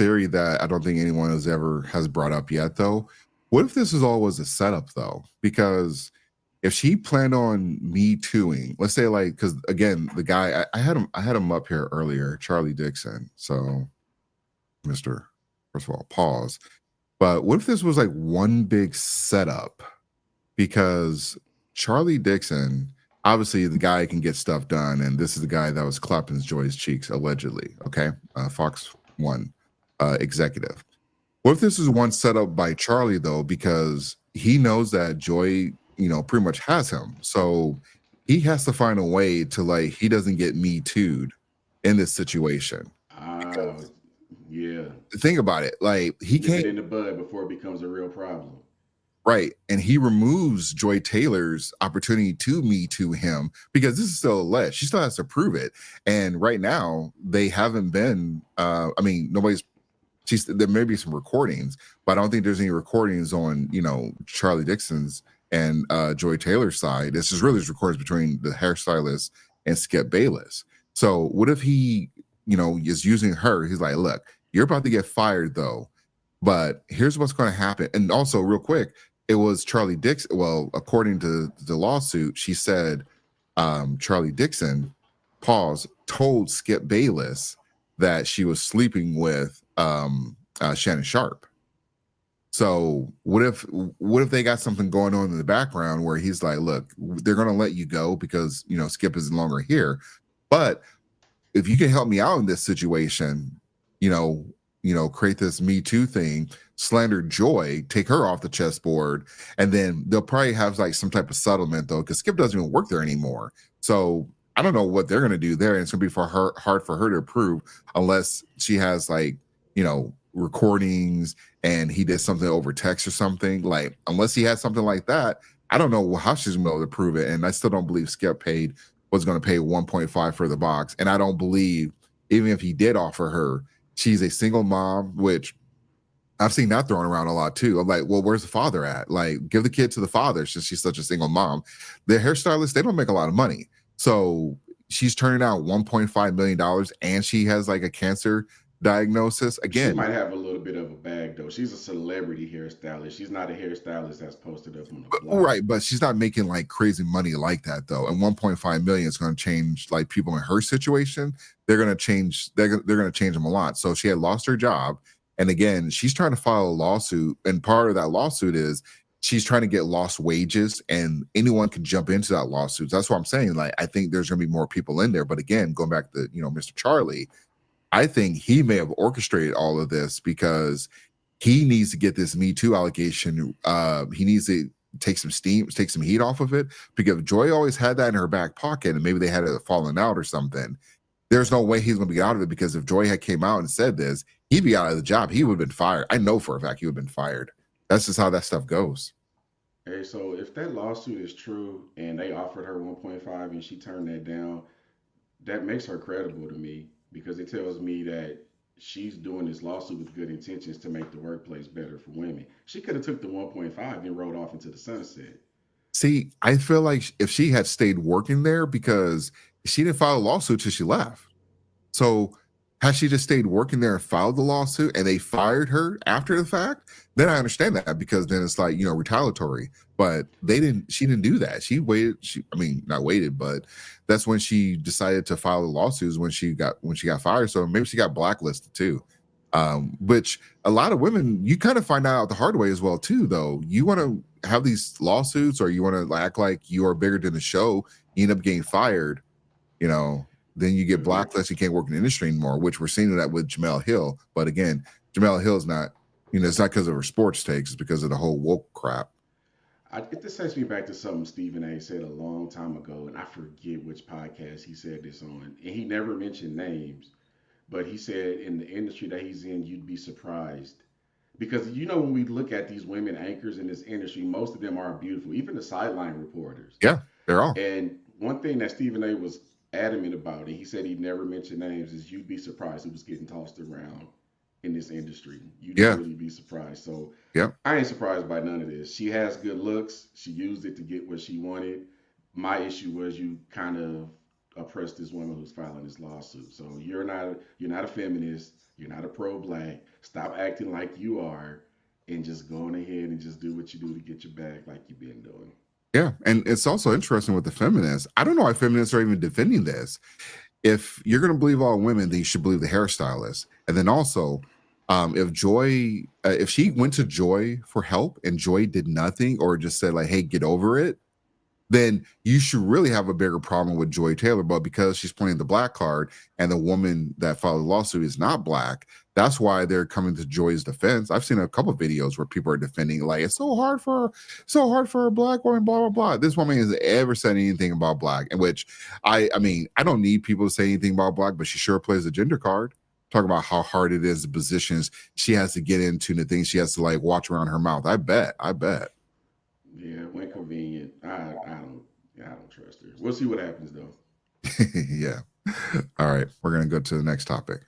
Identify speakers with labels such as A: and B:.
A: theory that I don't think anyone has brought up yet, though. What if this is all was a setup, though? Because if she planned on me tooing, let's say, like, because again, the guy I had him up here earlier, Charlie Dixon. So, Mister, first of all, pause. But what if this was like one big setup? Because Charlie Dixon, obviously, the guy can get stuff done, and this is the guy that was clapping Joy's cheeks allegedly. Okay, Fox One executive. What if this is one set up by Charlie though, because he knows that Joy, pretty much has him, so he has to find a way to like he doesn't get me too'd in this situation.
B: Ah,
A: Because
B: yeah.
A: think about it, like he
B: Nip
A: can't
B: it in the bud before it becomes a real problem.
A: right, and he removes Joy Taylor's opportunity to me to him because this is still alleged. She still has to prove it, and right now they haven't been. I mean, nobody's there may be some recordings, but I don't think there's any recordings on Charlie Dixon's and Joy Taylor's side. This is really just recordings between the hairstylist and Skip Bayless. So what if he is using her? He's like, look, you're about to get fired though, but here's what's going to happen. And also, real quick, it was Charlie Dixon. Well, according to the lawsuit, she said Charlie Dixon, pause, told Skip Bayless that she was sleeping with Shannon Sharp. So what if they got something going on in the background where he's like, look, they're going to let you go because Skip is no longer here, but if you can help me out in this situation, you know, create this Me Too thing, slander Joy, take her off the chessboard, and then they'll probably have like some type of settlement though, because Skip doesn't even work there anymore. So I don't know what they're gonna do there. And it's gonna be hard for her to prove unless she has like, recordings and he did something over text or something. Like, unless he has something like that, I don't know how she's gonna be able to prove it. And I still don't believe Skip was going to pay 1.5 for the box. And I don't believe, even if he did offer her, she's a single mom, which I've seen that thrown around a lot too. I'm like, well, where's the father at? Like, give the kid to the father since she's such a single mom. The hairstylists, they don't make a lot of money. So she's turning out $1.5 million and she has like a cancer diagnosis.
B: She
A: Again,
B: might have a little bit of a bag though. She's a celebrity hairstylist. She's not a hairstylist that's posted up on the block.
A: right, but she's not making like crazy money like that though. And 1.5 million is going to change like people in her situation. They're going to change. They're going to change them a lot. So she had lost her job, and again, she's trying to file a lawsuit. And part of that lawsuit is she's trying to get lost wages, and anyone can jump into that lawsuit. That's what I'm saying. Like, I think there's going to be more people in there. But again, going back to Mr. Charlie, I think he may have orchestrated all of this because he needs to get this Me Too allegation. He needs to take some steam, take some heat off of it, because Joy always had that in her back pocket, and maybe they had it fallen out or something. There's no way he's going to be out of it, because if Joy had came out and said this, he'd be out of the job. He would have been fired. I know for a fact he would have been fired. That's just how that stuff goes.
B: Hey, so if that lawsuit is true and they offered her 1.5 and she turned that down, that makes her credible to me because it tells me that she's doing this lawsuit with good intentions to make the workplace better for women. She could have took the 1.5 and rode off into the sunset.
A: See, I feel like if she had stayed working there, because she didn't file a lawsuit till she left. So had she just stayed working there and filed the lawsuit and they fired her after the fact, then I understand that, because then it's like, retaliatory. But she didn't do that. She waited. I mean, not waited, but that's when she decided to file the lawsuits when she got fired. So maybe she got blacklisted too. Which a lot of women, you kind of find out the hard way as well too, though. You want to have these lawsuits, or you want to act like you are bigger than the show, you end up getting fired, you know, then you get
B: Hmm.
A: blacklisted, you can't work in the industry anymore, which we're seeing that with Jamel Hill. But again, Jamel Hill's not, it's not because of her sports takes, it's because of the whole woke crap.
B: This takes me back to something Stephen A. said a long time ago, and I forget which podcast he said this on. And he never mentioned names, but he said in the industry that he's in, you'd be surprised. Because when we look at these women anchors in this industry, most of them aren't beautiful, even the sideline reporters.
A: Yeah, they're all.
B: And one thing that Stephen A. was adamant about, and he said he'd never mention names, is you'd be surprised who was getting tossed around in this industry. You'd
A: Yeah,
B: really be surprised. So
A: yeah.
B: I ain't surprised by none of this. She has good looks. She used it to get what she wanted. My issue was you kind of oppress this woman who's filing this lawsuit. So you're not a feminist. You're not a pro-black. Stop acting like you are, and just going ahead and just do what you do to get your bag like you've been doing.
A: Yeah, and it's also interesting with the feminists. I don't know why feminists are even defending this. If you're going to believe all women, then you should believe the hairstylist. And then also, if Joy, if she went to Joy for help and Joy did nothing or just said like, "Hey, get over it," then you should really have a bigger problem with Joy Taylor. But because she's playing the black card and the woman that filed the lawsuit is not black, that's why they're coming to Joy's defense. I've seen a couple of videos where people are defending, like, it's so hard for a black woman, blah, blah, blah. This woman has ever said anything about black, in which I mean, I don't need people to say anything about black, but she sure plays a gender card. Talking about how hard it is, the positions she has to get into, and the things she has to like watch around her mouth. I bet.
B: Yeah, when convenient. I don't trust her. We'll see what happens though.
A: Yeah. All right. We're going to go to the next topic.